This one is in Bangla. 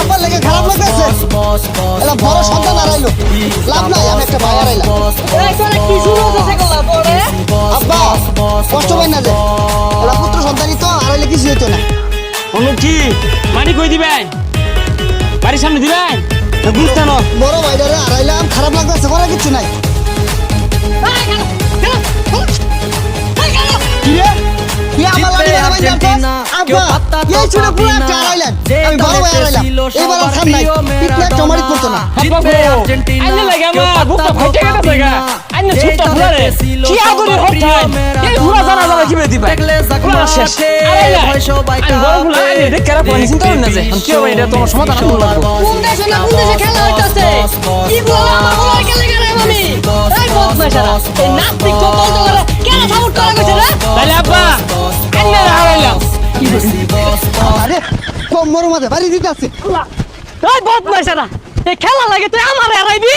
আব্বার লেগে খারাপ লাগতেছে এলা বড় সন্তান হারাইলো লাভ নাই আমি একটা ভাই হারাইলাম এই তোরা কি শুরু হতেছে গলা তোরে আব্বা কষ্ট পাই না যে এলা পুত্র সন্তানই তো হারাইলে কিছু হইতো না অনু কি মানি কই দিবেন বাড়ির সামনে দিবেন বুঝতে না বড় ভাইটারে হারাইলাম খারাপ লাগতেছে করার কিছু নাই কি রে কি আমার লাগি হারাই না আব্বা এই ছোট পুরো একটা হারাইলেন আমি বড় ভাই হারাইলাম এবার আর সামনে পিটনা টমারি করতে না আব্বা গো আইনে লাগে আমার বুকটা ফাইটে গেছে গা আইনে ছোট ফুলারে কি আগরে হঠাৎ এই ফুলা জানা জানা কিবে দিবা ফুলা শেষ আইলা আমি বড় ফুলা আইনে দেখে আর পানি চিন্তা করেন না যে কি হবে এটা তোমার সমাধান করতে লাগবে কোন দেশে খেলা হইতাছে কি বলে আমার বলার কেলে গেলাম আমি এই বদমাশারা এই নাস্তিক তো বলতে পারে কেন সাপোর্ট করা গেছে রে তাহলে আব্বা আইনে হারাইলাম আরে কম মরো মাঝে বাড়ি দিতে আছে এই বদমাশারা এই খেলা লাগে তুই আমার হারাইবি